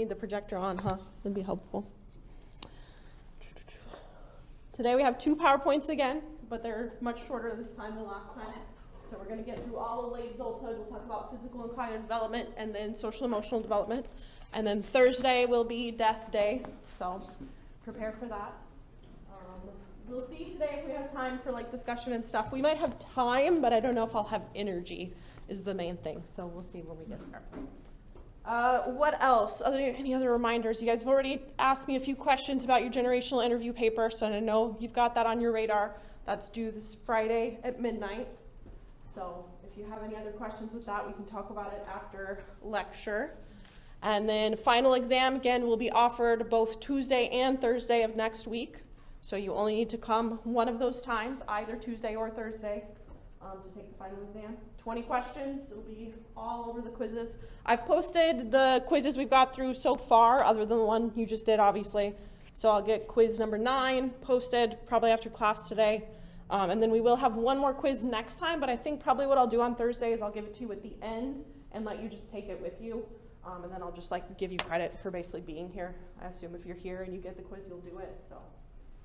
need the projector on, huh? That'd be helpful. Today we have 2 PowerPoints again, but they're much shorter this time than last time. So we're going to get through all of late adulthood. We'll talk about physical and cognitive development and then social emotional development. And then Thursday will be Death Day, so prepare for that. We'll see today if we have time for like discussion and stuff. We might have time, but I don't know if I'll have energy is the main thing. So we'll see when we get there. What else? Any other reminders? You guys have already asked me a few questions about your generational interview paper, so I know you've got that on your radar. That's due this Friday at midnight. So if you have any other questions with that, we can talk about it after lecture. And then final exam, again, will be offered both Tuesday and Thursday of next week. So you only need to come one of those times, either Tuesday or Thursday, to take the final exam. 20 questions. It'll be all over the quizzes. I've posted the quizzes we've got through so far, other than the one you just did, obviously. So I'll get quiz number 9 posted probably after class today. And then we will have one more quiz next time, but I think probably what I'll do on Thursday is I'll give it to you at the end and let you just take it with you. And then I'll just like give you credit for basically being here. I assume if you're here and you get the quiz, you'll do it. So,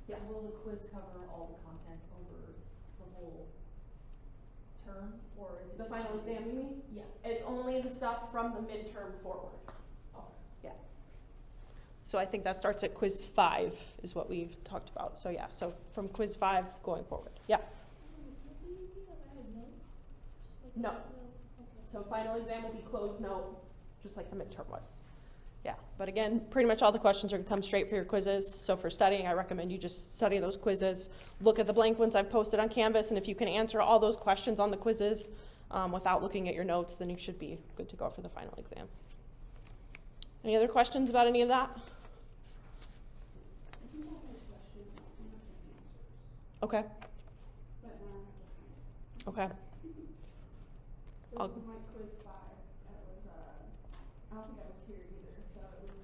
yeah. And will the quiz cover all the content over the whole term, or is it the final exam? You mean? Yeah. It's only the stuff from the midterm forward. Oh. Yeah. So I think that starts at quiz 5 is what we talked about. So yeah. So from quiz 5 going forward. Yeah. No. So final exam will be closed note, just like the midterm was. Yeah, but again, pretty much all the questions are going to come straight for your quizzes. So for studying, I recommend you just study those quizzes. Look at the blank ones I've posted on Canvas, and if you can answer all those questions on the quizzes without looking at your notes, then you should be good to go for the final exam. Any other questions about any of that? Okay. Okay. There's one like quiz 5, and it was, I don't think I was here either, so it was,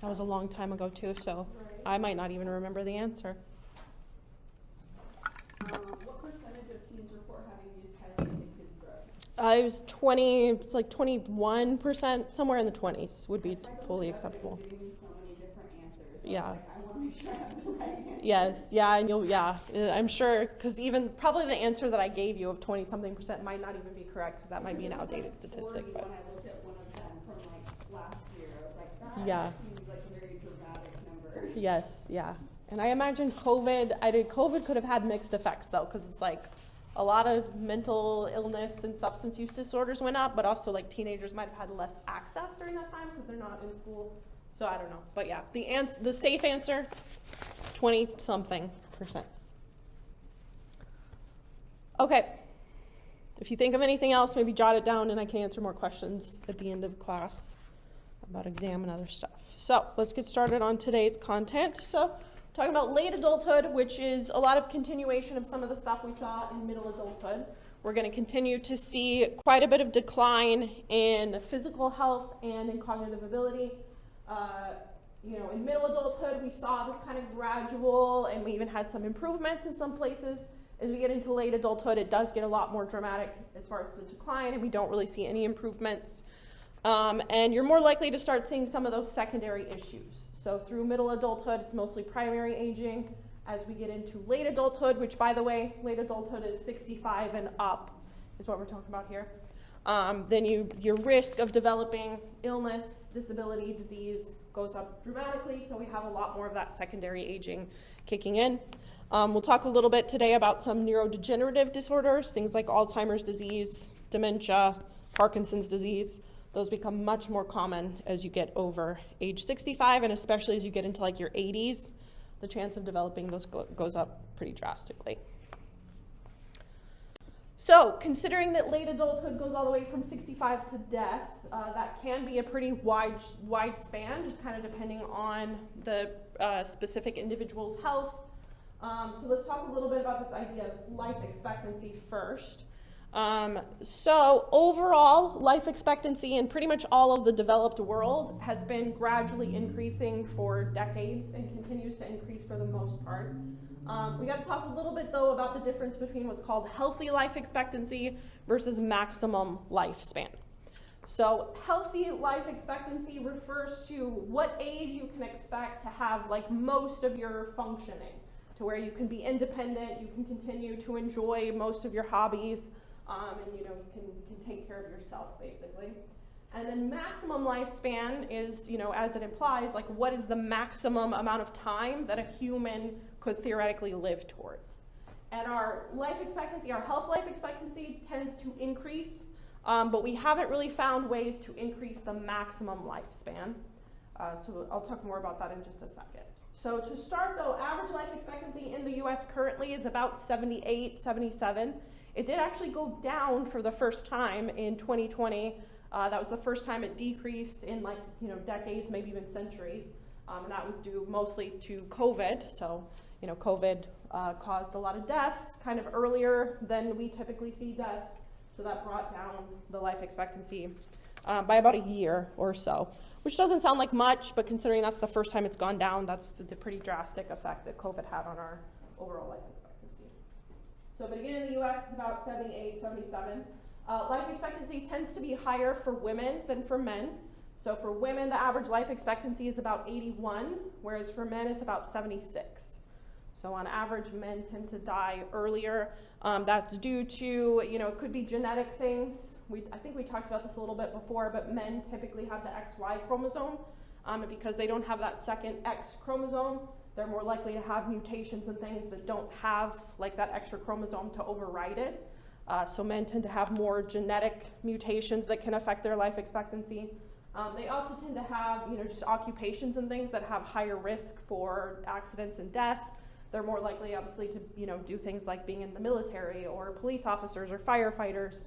That was a long time ago too, so right. I might not even remember the answer. What percentage of teens report having used highly addictive drugs? It was 20, it's like 21%, somewhere in the 20s would be fully acceptable. Giving me so many different answers. So Yeah. I was like, I want to make sure I have the right answer. Yes, yeah, and I'm sure, because even probably the answer that I gave you of 20-something% might not even be correct, because that might be an outdated statistic. But When I looked at one of them from like last year, I was like, that yeah. seems like a very dramatic number. Yes, yeah. And I imagine COVID could have had mixed effects though, because it's like a lot of mental illness and substance use disorders went up, but also like teenagers might have had less access during that time because they're not in school. So I don't know. But yeah, the safe answer, 20-something%. Okay. If you think of anything else, maybe jot it down and I can answer more questions at the end of class about exam and other stuff. So let's get started on today's content. So talking about late adulthood, which is a lot of continuation of some of the stuff we saw in middle adulthood. We're going to continue to see quite a bit of decline in physical health and in cognitive ability. In middle adulthood, we saw this kind of gradual, and we even had some improvements in some places. As we get into late adulthood, it does get a lot more dramatic as far as the decline, and we don't really see any improvements. And you're more likely to start seeing some of those secondary issues. So through middle adulthood, it's mostly primary aging. As we get into late adulthood, which, by the way, late adulthood is 65 and up, is what we're talking about here. Then your risk of developing illness, disability, disease goes up dramatically, so we have a lot more of that secondary aging kicking in. We'll talk a little bit today about some neurodegenerative disorders, things like Alzheimer's disease, dementia, Parkinson's disease. Those become much more common as you get over age 65, and especially as you get into like your 80s, the chance of developing those goes up pretty drastically. So, considering that late adulthood goes all the way from 65 to death, that can be a pretty wide span, just kind of depending on the specific individual's health. So let's talk a little bit about this idea of life expectancy first. So overall, life expectancy in pretty much all of the developed world has been gradually increasing for decades and continues to increase for the most part. We got to talk a little bit though about the difference between what's called healthy life expectancy versus maximum lifespan. So healthy life expectancy refers to what age you can expect to have like most of your functioning, to where you can be independent, you can continue to enjoy most of your hobbies, and you can take care of yourself basically. And then maximum lifespan is, as it implies, like what is the maximum amount of time that a human could theoretically live towards. And our life expectancy, our health life expectancy tends to increase, but we haven't really found ways to increase the maximum lifespan. So I'll talk more about that in just a second. So to start though, average life expectancy in the US currently is about 78, 77. It did actually go down for the first time in 2020. That was the first time it decreased in decades, maybe even centuries. And that was due mostly to COVID. So, COVID caused a lot of deaths kind of earlier than we typically see deaths. So that brought down the life expectancy by about a year or so, which doesn't sound like much, but considering that's the first time it's gone down, that's the pretty drastic effect that COVID had on our overall life expectancy. So, but again, in the US, it's about 78, 77. Life expectancy tends to be higher for women than for men. So for women, the average life expectancy is about 81, whereas for men, it's about 76. So on average, men tend to die earlier. That's due to, it could be genetic things. I think we talked about this a little bit before, but men typically have the XY chromosome. And because they don't have that second X chromosome, they're more likely to have mutations and things that don't have like that extra chromosome to override it. So men tend to have more genetic mutations that can affect their life expectancy. They also tend to have, just occupations and things that have higher risk for accidents and death. They're more likely, obviously, to, do things like being in the military or police officers or firefighters.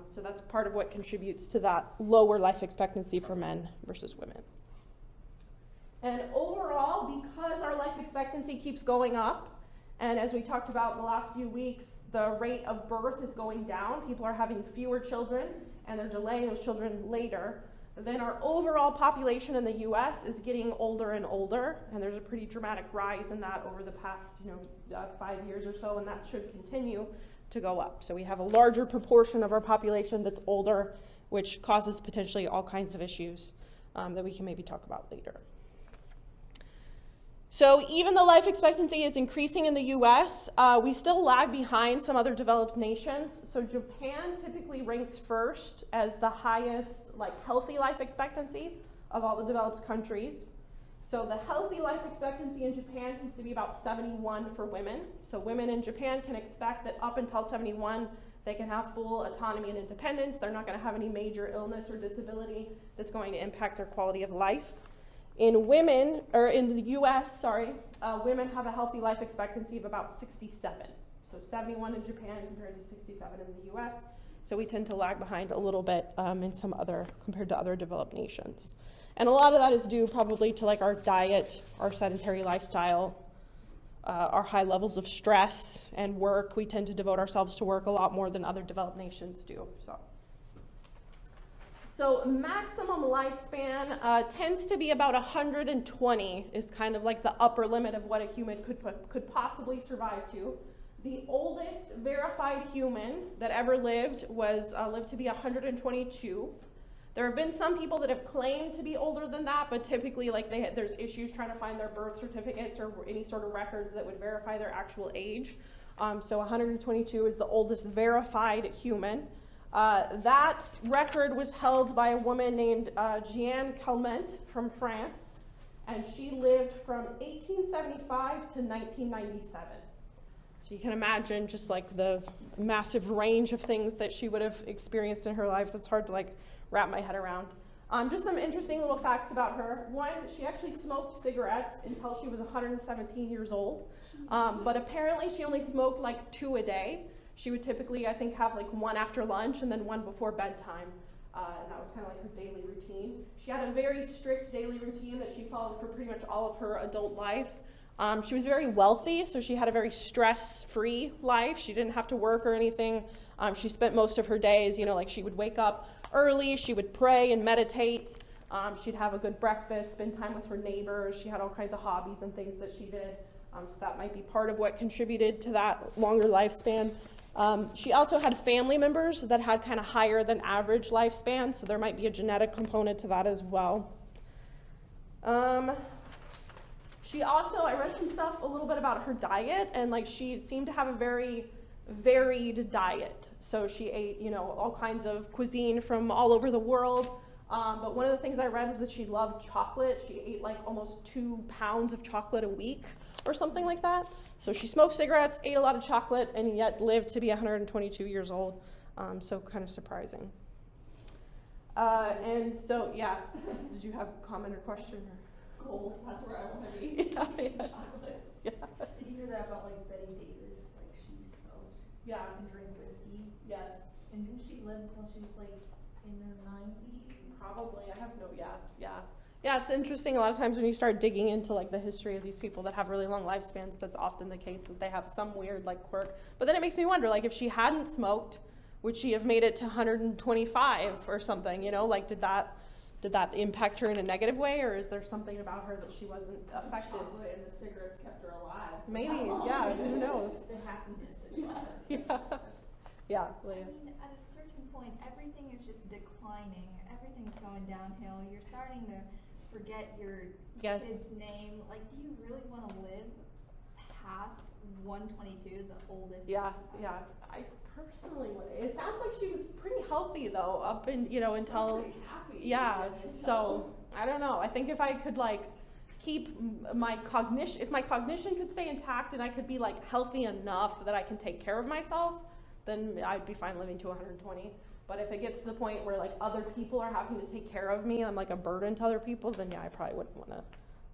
So that's part of what contributes to that lower life expectancy for men versus women. And overall, because our life expectancy keeps going up, and as we talked about the last few weeks, the rate of birth is going down. People are having fewer children, and they're delaying those children later. Then our overall population in the US is getting older and older, and there's a pretty dramatic rise in that over the past 5 years or so, and that should continue to go up. So we have a larger proportion of our population that's older, which causes potentially all kinds of issues that we can maybe talk about later. So even though life expectancy is increasing in the US, we still lag behind some other developed nations. So Japan typically ranks first as the highest healthy life expectancy of all the developed countries. So the healthy life expectancy in Japan tends to be about 71 for women. So women in Japan can expect that up until 71, they can have full autonomy and independence. They're not going to have any major illness or disability that's going to impact their quality of life. In the US, women have a healthy life expectancy of about 67. So 71 in Japan compared to 67 in the US. So we tend to lag behind a little bit compared to other developed nations. And a lot of that is due probably to our diet, our sedentary lifestyle, our high levels of stress and work. We tend to devote ourselves to work a lot more than other developed nations do. So maximum lifespan tends to be about 120 is kind of like the upper limit of what a human could possibly survive to. The oldest verified human that ever lived lived to be 122. There have been some people that have claimed to be older than that, but typically there's issues trying to find their birth certificates or any sort of records that would verify their actual age. So 122 is the oldest verified human. That record was held by a woman named Jeanne Calment from France, and she lived from 1875 to 1997. So you can imagine just the massive range of things that she would have experienced in her life. That's hard to wrap my head around. Just some interesting little facts about her. One, she actually smoked cigarettes until she was 117 years old, but apparently she only smoked 2 a day. She would typically, I think, have one after lunch and then one before bedtime. And that was kind of her daily routine. She had a very strict daily routine that she followed for pretty much all of her adult life. She was very wealthy, so she had a very stress-free life. She didn't have to work or anything. She spent most of her days, like she would wake up early, she would pray and meditate. She'd have a good breakfast, spend time with her neighbors. She had all kinds of hobbies and things that she did. So that might be part of what contributed to that longer lifespan. She also had family members that had kind of higher than average lifespan, so there might be a genetic component to that as well. She also, I read some stuff a little bit about her diet, and she seemed to have a very varied diet. So she ate, all kinds of cuisine from all over the world. But one of the things I read was that she loved chocolate. She ate almost 2 pounds of chocolate a week or something like that. So she smoked cigarettes, ate a lot of chocolate, and yet lived to be 122 years old. So kind of surprising. And so, yeah, did you have a comment or question? Goals, that's where I want to be. Yeah, yes. Yeah. Did you hear that about Betty Davis? She smoked Yeah. and drank whiskey. Yes. And didn't she live until she was in her 90s? Probably. I have no, yeah. Yeah, it's interesting. A lot of times when you start digging into the history of these people that have really long lifespans, that's often the case, that they have some weird quirk. But then it makes me wonder, if she hadn't smoked, would she have made it to 125 or something? Did that impact her in a negative way, or is there something about her that she wasn't affected? Chocolate and the cigarettes kept her alive. Maybe, yeah, who knows? The happiness in life. Yeah. Yeah, Leah. I mean, at a certain point, everything is just declining. Everything's going downhill. You're starting to forget your Yes. kid's name. Do you really want to live past 122, the oldest? Yeah. I personally would. It sounds like she was pretty healthy though, up in until Pretty happy. yeah. So I don't know. I think if I could keep my cognition, if my cognition could stay intact and I could be healthy enough that I can take care of myself, then I'd be fine living to 120. But if it gets to the point where other people are having to take care of me, I'm a burden to other people, then yeah, I probably wouldn't want to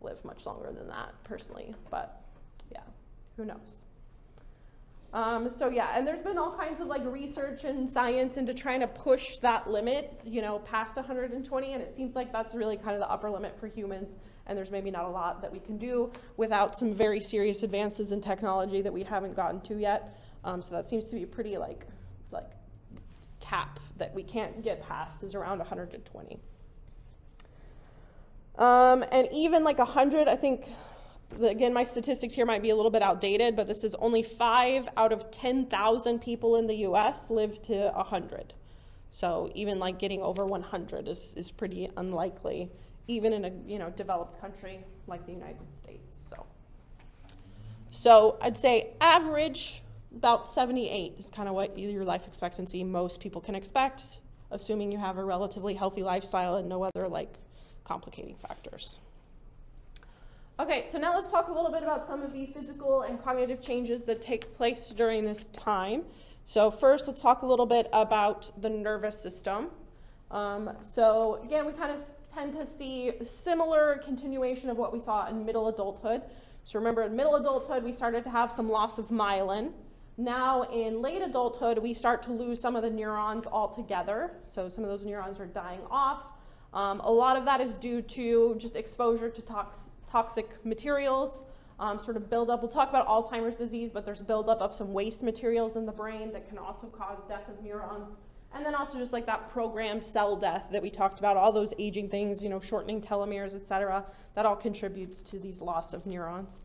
live much longer than that personally. But yeah, who knows? So yeah, and there's been all kinds of research and science into trying to push that limit, past 120, and it seems like that's really kind of the upper limit for humans, and there's maybe not a lot that we can do without some very serious advances in technology that we haven't gotten to yet. So that seems to be pretty cap that we can't get past is around 120. And even 100, I think, again, my statistics here might be a little bit outdated, but this is only 5 out of 10,000 people in the U.S. live to 100. So even getting over 100 is pretty unlikely, even in a developed country like the United States. So I'd say average about 78 is kind of what your life expectancy most people can expect, assuming you have a relatively healthy lifestyle and no other complicating factors. Okay, so now let's talk a little bit about some of the physical and cognitive changes that take place during this time. So first, let's talk a little bit about the nervous system. So again, we kind of tend to see similar continuation of what we saw in middle adulthood. So remember, in middle adulthood, we started to have some loss of myelin. Now in late adulthood, we start to lose some of the neurons altogether. So some of those neurons are dying off. A lot of that is due to just exposure to toxic materials, sort of buildup. We'll talk about Alzheimer's disease, but there's buildup of some waste materials in the brain that can also cause death of neurons. And then also just that programmed cell death that we talked about, all those aging things, shortening telomeres, et cetera, that all contributes to these loss of neurons.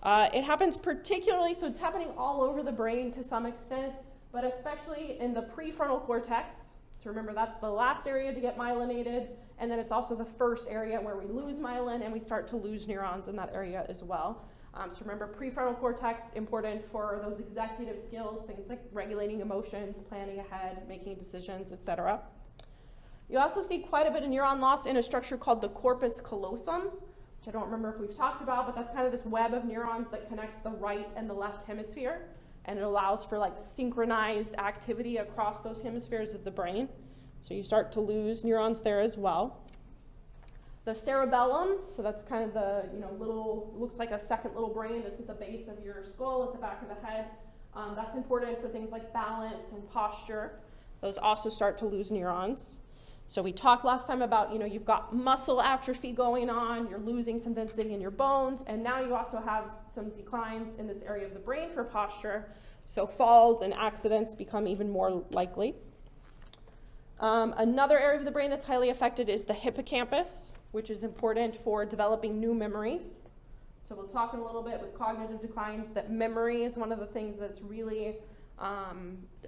It happens particularly, so it's happening all over the brain to some extent, but especially in the prefrontal cortex. So remember, that's the last area to get myelinated, and then it's also the first area where we lose myelin and we start to lose neurons in that area as well. So remember, prefrontal cortex, important for those executive skills, things like regulating emotions, planning ahead, making decisions, etc. You also see quite a bit of neuron loss in a structure called the corpus callosum, which I don't remember if we've talked about, but that's kind of this web of neurons that connects the right and the left hemisphere, and it allows for synchronized activity across those hemispheres of the brain. So you start to lose neurons there as well. The cerebellum, so that's kind of the little, looks like a second little brain that's at the base of your skull, at the back of the head. That's important for things like balance and posture. Those also start to lose neurons. So we talked last time about, you've got muscle atrophy going on, you're losing some density in your bones, and now you also have some declines in this area of the brain for posture. So falls and accidents become even more likely. Another area of the brain that's highly affected is the hippocampus, which is important for developing new memories. So we'll talk in a little bit with cognitive declines that memory is one of the things that's really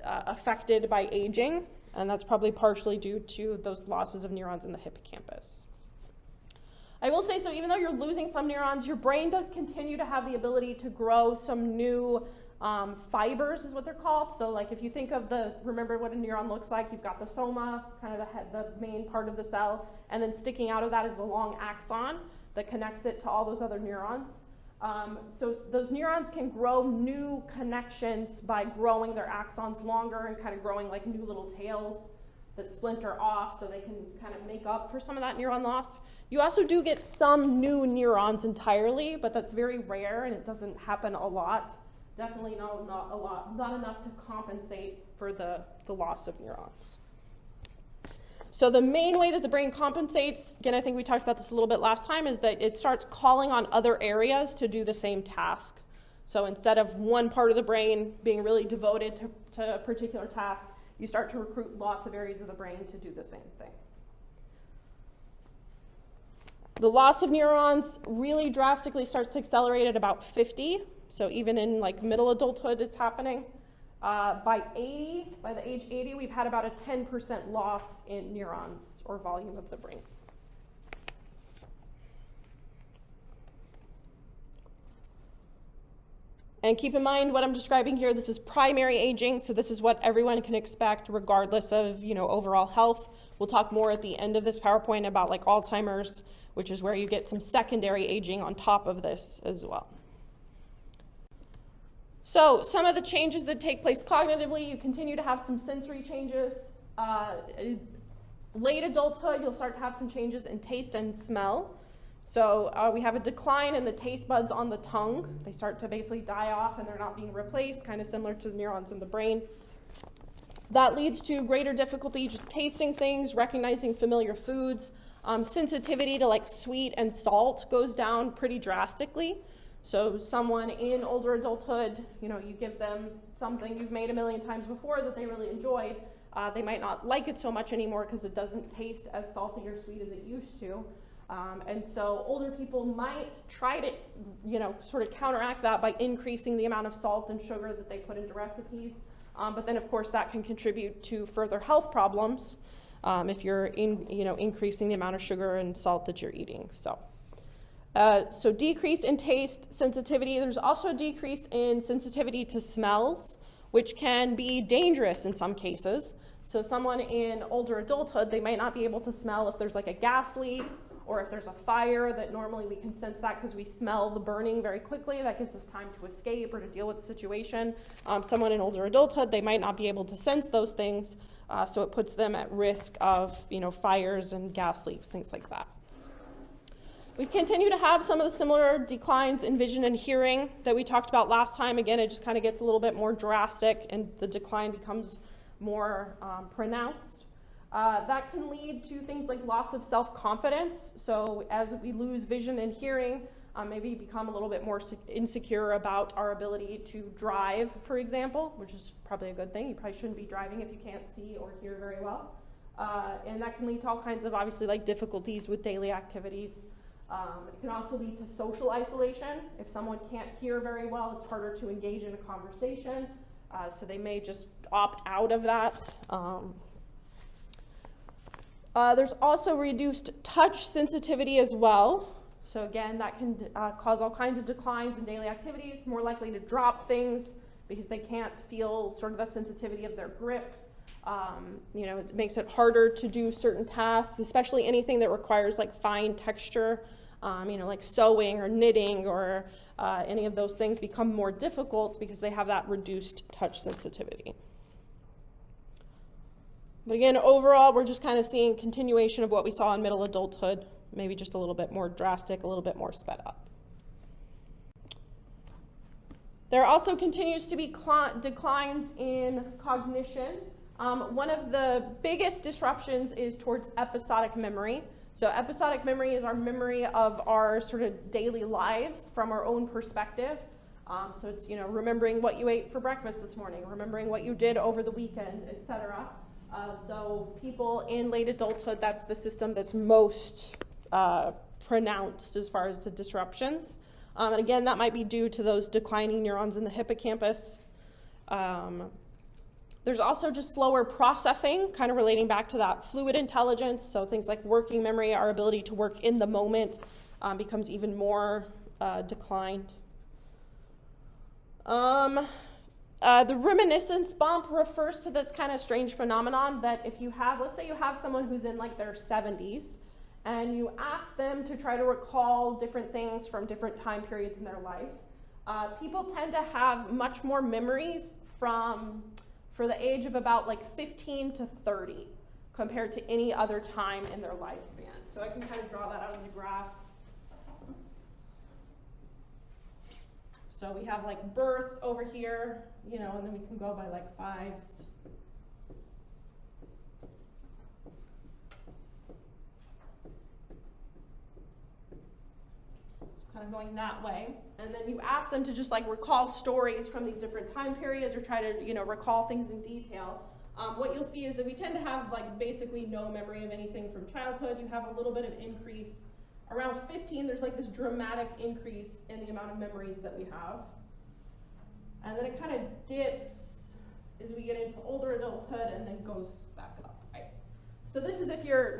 affected by aging, and that's probably partially due to those losses of neurons in the hippocampus. I will say, so even though you're losing some neurons, your brain does continue to have the ability to grow some new fibers, is what they're called. So like if you think of remember what a neuron looks like, you've got the soma, kind of the head, the main part of the cell, and then sticking out of that is the long axon that connects it to all those other neurons. So those neurons can grow new connections by growing their axons longer and kind of growing like new little tails that splinter off so they can kind of make up for some of that neuron loss. You also do get some new neurons entirely, but that's very rare and it doesn't happen a lot. Definitely not a lot, not enough to compensate for the loss of neurons. So the main way that the brain compensates, again, I think we talked about this a little bit last time, is that it starts calling on other areas to do the same task. So instead of one part of the brain being really devoted to a particular task, you start to recruit lots of areas of the brain to do the same thing. The loss of neurons really drastically starts to accelerate at about 50. So even in like middle adulthood, it's happening. By the age 80, we've had about a 10% loss in neurons or volume of the brain. And keep in mind what I'm describing here, this is primary aging, so this is what everyone can expect regardless of, overall health. We'll talk more at the end of this PowerPoint about like Alzheimer's, which is where you get some secondary aging on top of this as well. So some of the changes that take place cognitively, you continue to have some sensory changes. Late adulthood, you'll start to have some changes in taste and smell. So we have a decline in the taste buds on the tongue. They start to basically die off and they're not being replaced, kind of similar to the neurons in the brain. That leads to greater difficulty just tasting things, recognizing familiar foods. Sensitivity to like sweet and salt goes down pretty drastically. So someone in older adulthood, you give them something you've made a million times before that they really enjoyed. They might not like it so much anymore because it doesn't taste as salty or sweet as it used to. And so older people might try to, sort of counteract that by increasing the amount of salt and sugar that they put into recipes. But then, of course, that can contribute to further health problems if you're increasing the amount of sugar and salt that you're eating. So decrease in taste sensitivity. There's also a decrease in sensitivity to smells, which can be dangerous in some cases. So someone in older adulthood, they might not be able to smell if there's like a gas leak or if there's a fire that normally we can sense that because we smell the burning very quickly. That gives us time to escape or to deal with the situation. Someone in older adulthood, they might not be able to sense those things, so it puts them at risk of fires and gas leaks, things like that. We continue to have some of the similar declines in vision and hearing that we talked about last time. Again, it just kind of gets a little bit more drastic and the decline becomes more pronounced. That can lead to things like loss of self-confidence. So as we lose vision and hearing, maybe become a little bit more insecure about our ability to drive, for example, which is probably a good thing. You probably shouldn't be driving if you can't see or hear very well. And that can lead to all kinds of, obviously, like difficulties with daily activities. It can also lead to social isolation. If someone can't hear very well, it's harder to engage in a conversation, so they may just opt out of that. There's also reduced touch sensitivity as well. So again, that can cause all kinds of declines in daily activities, more likely to drop things because they can't feel sort of the sensitivity of their grip. It makes it harder to do certain tasks, especially anything that requires like fine texture, like sewing or knitting or any of those things become more difficult because they have that reduced touch sensitivity. But again, overall, we're just kind of seeing continuation of what we saw in middle adulthood, maybe just a little bit more drastic, a little bit more sped up. There also continues to be declines in cognition. One of the biggest disruptions is towards episodic memory. So episodic memory is our memory of our sort of daily lives from our own perspective. So it's, remembering what you ate for breakfast this morning, remembering what you did over the weekend, etc. So people in late adulthood, that's the system that's most pronounced as far as the disruptions. And again, that might be due to those declining neurons in the hippocampus. There's also just slower processing, kind of relating back to that fluid intelligence. So things like working memory, our ability to work in the moment, becomes even more declined. The reminiscence bump refers to this kind of strange phenomenon that if you have, let's say you have someone who's in like their 70s, and you ask them to try to recall different things from different time periods in their life, people tend to have much more memories for the age of about like 15 to 30 compared to any other time in their lifespan. So I can kind of draw that out as a graph. So we have like birth over here, and then we can go by like fives. Kind of going that way. And then you ask them to just like recall stories from these different time periods or try to, recall things in detail. What you'll see is that we tend to have like basically no memory of anything from childhood. You have a little bit of increase. Around 15, there's like this dramatic increase in the amount of memories that we have. And then it kind of dips as we get into older adulthood and then goes back up, right? So this is if you're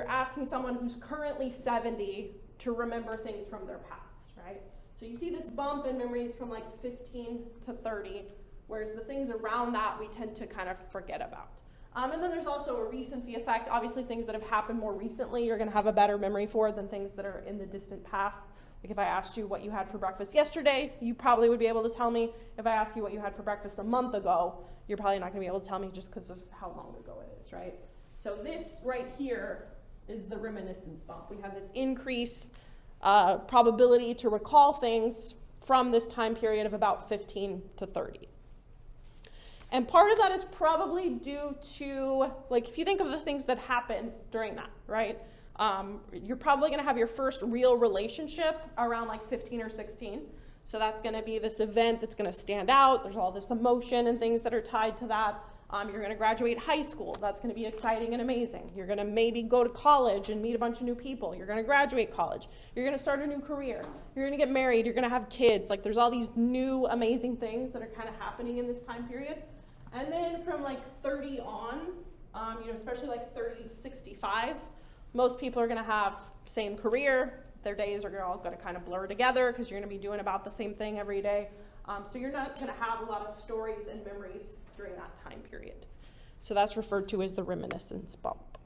asking someone who's currently 70 to remember things from their past, right? So you see this bump in memories from like 15 to 30, whereas the things around that we tend to kind of forget about. And then there's also a recency effect. Obviously, things that have happened more recently, you're going to have a better memory for than things that are in the distant past. Like if I asked you what you had for breakfast yesterday, you probably would be able to tell me. If I asked you what you had for breakfast a month ago, you're probably not going to be able to tell me just because of how long ago it is, right? So this right here is the reminiscence bump. We have this increase probability to recall things from this time period of about 15 to 30. And part of that is probably due to, like, if you think of the things that happen during that, right? You're probably going to have your first real relationship around like 15 or 16. So that's going to be this event that's going to stand out. There's all this emotion and things that are tied to that. You're going to graduate high school. That's going to be exciting and amazing. You're going to maybe go to college and meet a bunch of new people. You're going to graduate college. You're going to start a new career. You're going to get married. You're going to have kids. Like there's all these new amazing things that are kind of happening in this time period. And then from like 30 on, especially like 30 to 65, most people are going to have same career. Their days are all going to kind of blur together because you're going to be doing about the same thing every day. So you're not going to have a lot of stories and memories during that time period. So that's referred to as the reminiscence bump.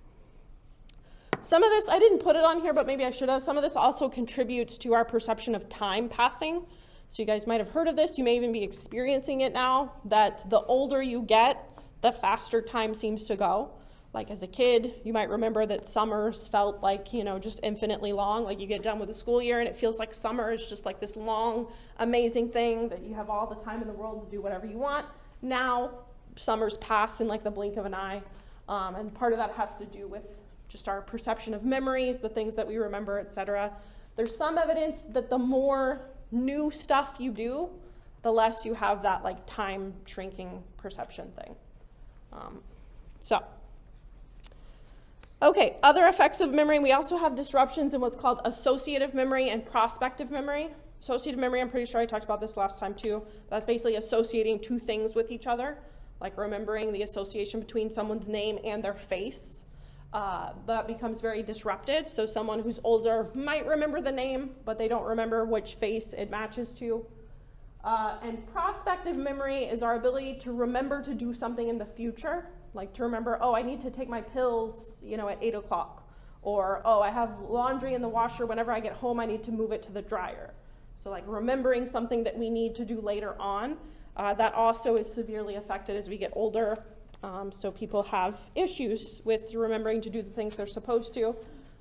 Some of this, I didn't put it on here, but maybe I should have. Some of this also contributes to our perception of time passing. So you guys might have heard of this. You may even be experiencing it now, that the older you get, the faster time seems to go. Like as a kid, you might remember that summers felt like, just infinitely long. Like you get done with the school year and it feels like summer is just like this long, amazing thing that you have all the time in the world to do whatever you want. Now, summers pass in like the blink of an eye. And part of that has to do with just our perception of memories, the things that we remember, etc. There's some evidence that the more new stuff you do, the less you have that like time shrinking perception thing. Okay, other effects of memory. We also have disruptions in what's called associative memory and prospective memory. Associative memory, I'm pretty sure I talked about this last time too. That's basically associating two things with each other, like remembering the association between someone's name and their face. That becomes very disrupted. So someone who's older might remember the name, but they don't remember which face it matches to. And prospective memory is our ability to remember to do something in the future, like to remember, I need to take my pills, at 8 o'clock. Or, I have laundry in the washer. Whenever I get home, I need to move it to the dryer. So like remembering something that we need to do later on, that also is severely affected as we get older. So people have issues with remembering to do the things they're supposed to,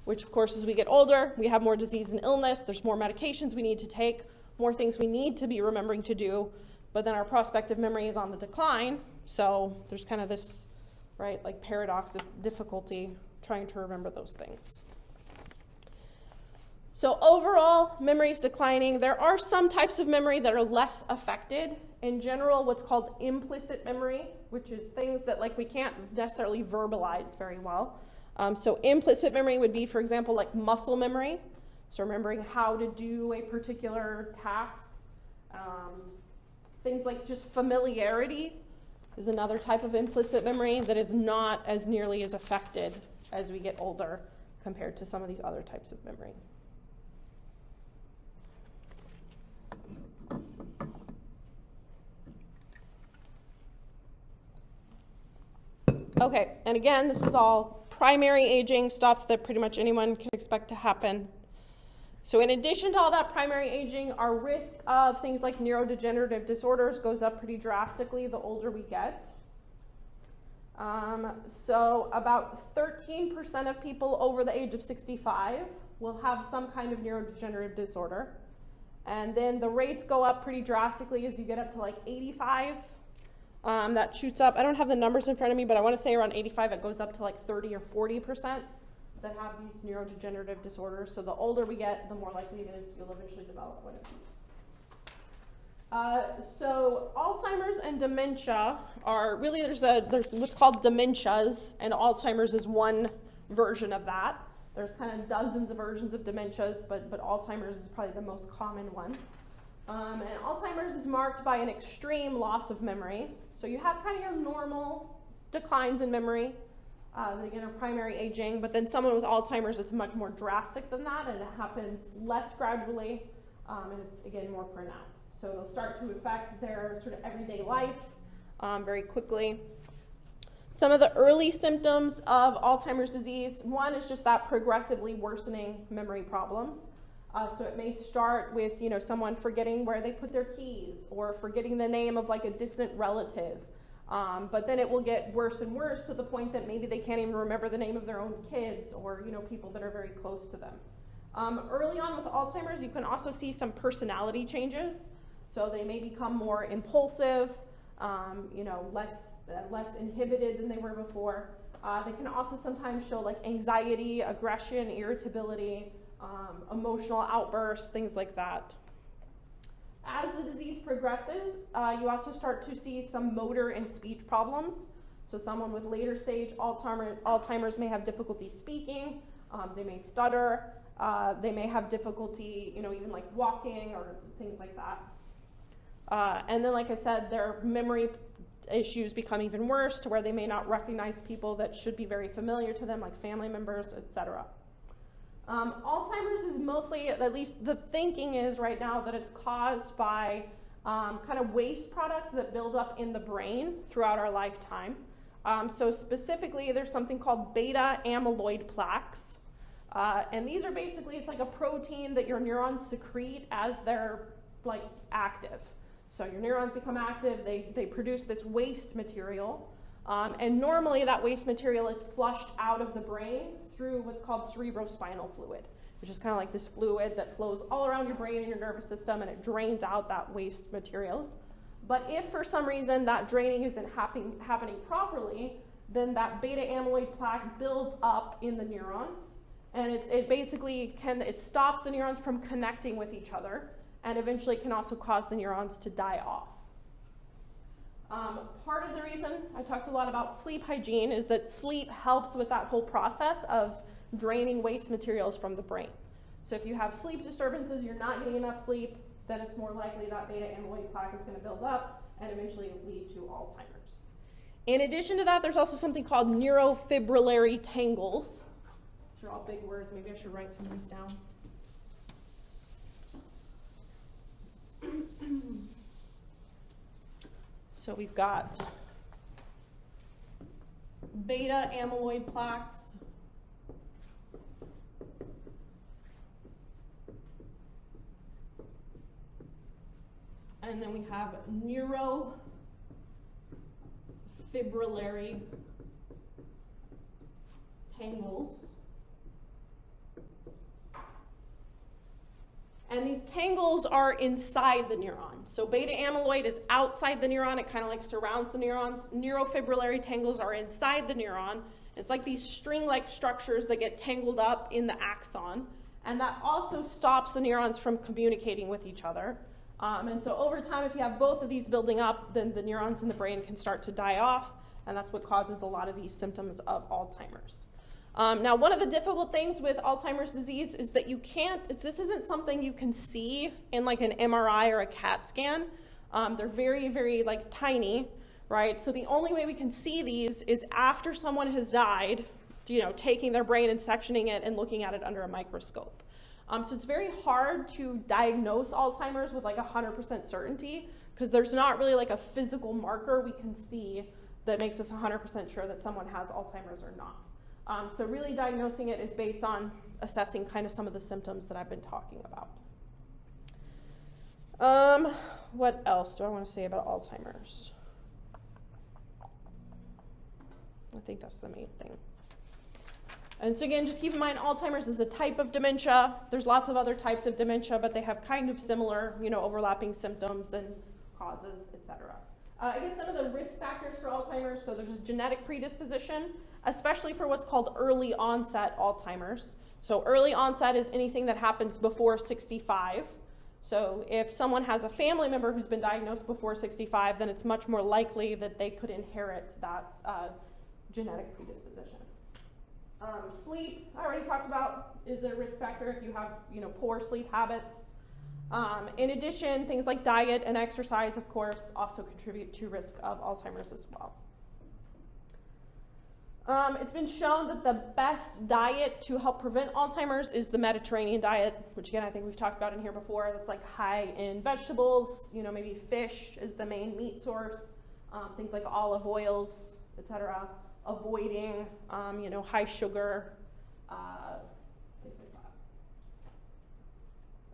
which of course as we get older, we have more disease and illness, there's more medications we need to take, more things we need to be remembering to do, but then our prospective memory is on the decline, so there's kind of this, right, like paradox of difficulty trying to remember those things. So overall, memory is declining. There are some types of memory that are less affected. In general, what's called implicit memory, which is things that like we can't necessarily verbalize very well. So implicit memory would be, for example, like muscle memory. So remembering how to do a particular task. Things like just familiarity is another type of implicit memory that is not as nearly as affected as we get older compared to some of these other types of memory. Okay, and again, this is all primary aging stuff that pretty much anyone can expect to happen. So in addition to all that primary aging, our risk of things like neurodegenerative disorders goes up pretty drastically the older we get. So about 13% of people over the age of 65 will have some kind of neurodegenerative disorder. And then the rates go up pretty drastically as you get up to like 85. That shoots up. I don't have the numbers in front of me, but I want to say around 85 it goes up to like 30 or 40% that have these neurodegenerative disorders. So the older we get, the more likely it is you'll eventually develop one of these. So Alzheimer's and dementia are really, there's what's called dementias, and Alzheimer's is one version of that. There's kind of dozens of versions of dementias, but Alzheimer's is probably the most common one. And Alzheimer's is marked by an extreme loss of memory. So you have kind of your normal declines in memory, again, our primary aging, but then someone with Alzheimer's, it's much more drastic than that, and it happens less gradually, and it's, again, more pronounced. So it'll start to affect their sort of everyday life very quickly. Some of the early symptoms of Alzheimer's disease, one is just that progressively worsening memory problems. So it may start with, someone forgetting where they put their keys or forgetting the name of like a distant relative. But then it will get worse and worse to the point that maybe they can't even remember the name of their own kids or, people that are very close to them. Early on with Alzheimer's, you can also see some personality changes. So they may become more impulsive, less inhibited than they were before. They can also sometimes show like anxiety, aggression, irritability, emotional outbursts, things like that. As the disease progresses, you also start to see some motor and speech problems. So someone with later stage Alzheimer's may have difficulty speaking, they may stutter, they may have difficulty, even like walking or things like that. And then, like I said, their memory issues become even worse to where they may not recognize people that should be very familiar to them, like family members, etc. Alzheimer's is mostly, at least the thinking is right now, that it's caused by kind of waste products that build up in the brain throughout our lifetime. So specifically, there's something called beta amyloid plaques. And these are basically, it's like a protein that your neurons secrete as they're like active. So your neurons become active, they produce this waste material. And normally that waste material is flushed out of the brain through what's called cerebrospinal fluid, which is kind of like this fluid that flows all around your brain and your nervous system, and it drains out that waste materials. But if for some reason that draining isn't happening properly, then that beta amyloid plaque builds up in the neurons, and it basically it stops the neurons from connecting with each other, and eventually can also cause the neurons to die off. Part of the reason I talked a lot about sleep hygiene is that sleep helps with that whole process of draining waste materials from the brain. So if you have sleep disturbances, you're not getting enough sleep, then it's more likely that beta amyloid plaque is going to build up and eventually lead to Alzheimer's. In addition to that, there's also something called neurofibrillary tangles. These are all big words. Maybe I should write some of these down. So we've got beta amyloid plaques, and then we have neurofibrillary tangles. And these tangles are inside the neuron. So beta amyloid is outside the neuron. It kind of like surrounds the neurons. Neurofibrillary tangles are inside the neuron. It's like these string-like structures that get tangled up in the axon. and that also stops the neurons from communicating with each other. And so over time, if you have both of these building up, then the neurons in the brain can start to die off, and that's what causes a lot of these symptoms of Alzheimer's. Now, one of the difficult things with Alzheimer's disease is that this isn't something you can see in like an MRI or a CAT scan. They're very, very like tiny, right? So the only way we can see these is after someone has died, taking their brain and sectioning it and looking at it under a microscope. So it's very hard to diagnose Alzheimer's with like 100% certainty because there's not really like a physical marker we can see that makes us 100% sure that someone has Alzheimer's or not. So really diagnosing it is based on assessing kind of some of the symptoms that I've been talking about. What else do I want to say about Alzheimer's? I think that's the main thing. And so again, just keep in mind, Alzheimer's is a type of dementia. There's lots of other types of dementia, but they have kind of similar, overlapping symptoms and causes, etc. I guess some of the risk factors for Alzheimer's, so there's genetic predisposition, especially for what's called early onset Alzheimer's. So early onset is anything that happens before 65. So if someone has a family member who's been diagnosed before 65, then it's much more likely that they could inherit that genetic predisposition. Sleep, I already talked about, is a risk factor if you have, poor sleep habits. In addition, things like diet and exercise, of course, also contribute to risk of Alzheimer's as well. It's been shown that the best diet to help prevent Alzheimer's is the Mediterranean diet, which again, I think we've talked about in here before. That's like high in vegetables, maybe fish is the main meat source, things like olive oils, etc. Avoiding, high sugar, things like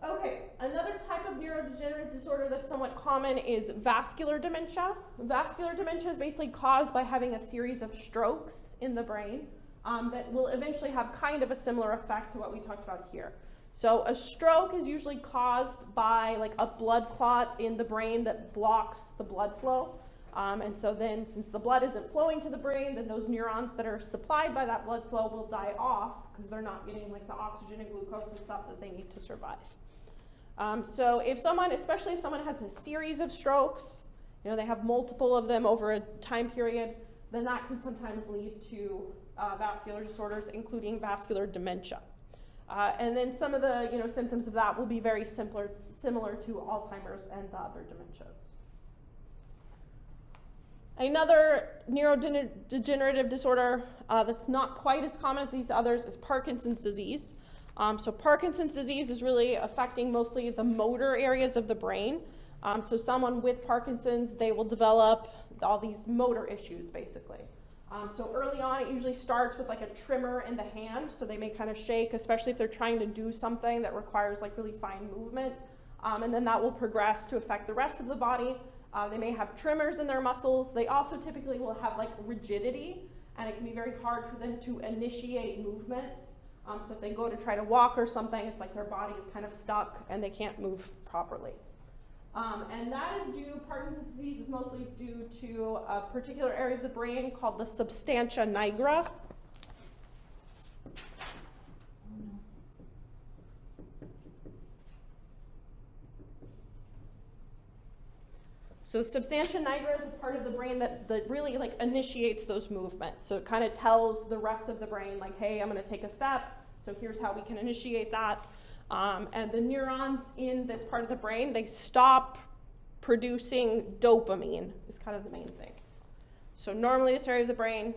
that. Okay, another type of neurodegenerative disorder that's somewhat common is vascular dementia. Vascular dementia is basically caused by having a series of strokes in the brain that will eventually have kind of a similar effect to what we talked about here. So a stroke is usually caused by like a blood clot in the brain that blocks the blood flow. And so then since the blood isn't flowing to the brain, then those neurons that are supplied by that blood flow will die off because they're not getting like the oxygen and glucose and stuff that they need to survive. So especially if someone has a series of strokes, they have multiple of them over a time period, then that can sometimes lead to vascular disorders, including vascular dementia. And then some of the symptoms of that will be very similar to Alzheimer's and the other dementias. Another neurodegenerative disorder that's not quite as common as these others is Parkinson's disease. So Parkinson's disease is really affecting mostly the motor areas of the brain. So someone with Parkinson's, they will develop all these motor issues, basically. So early on, it usually starts with like a tremor in the hand. So they may kind of shake, especially if they're trying to do something that requires like really fine movement. And then that will progress to affect the rest of the body. They may have tremors in their muscles. They also typically will have like rigidity, and it can be very hard for them to initiate movements. So if they go to try to walk or something, it's like their body is kind of stuck and they can't move properly. And that is Parkinson's disease is mostly due to a particular area of the brain called the substantia nigra. So the substantia nigra is a part of the brain that really like initiates those movements. So it kind of tells the rest of the brain like, hey, I'm going to take a step. So here's how we can initiate that. And the neurons in this part of the brain, they stop producing dopamine is kind of the main thing. So normally this area of the brain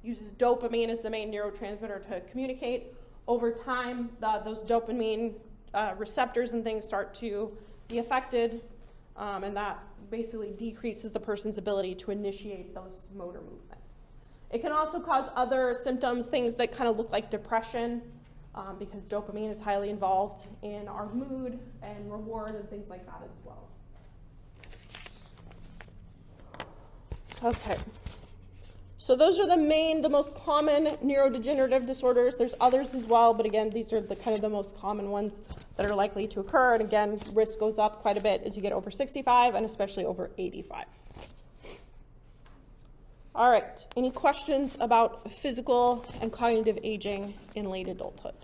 uses dopamine as the main neurotransmitter to communicate. Over time, those dopamine receptors and things start to be affected. And that basically decreases the person's ability to initiate those motor movements. It can also cause other symptoms, things that kind of look like depression, because dopamine is highly involved in our mood and reward and things like that as well. Okay. So those are the most common neurodegenerative disorders. There's others as well, but again, these are the most common ones that are likely to occur. And again, risk goes up quite a bit as you get over 65 and especially over 85. All right, any questions about physical and cognitive aging in late adulthood?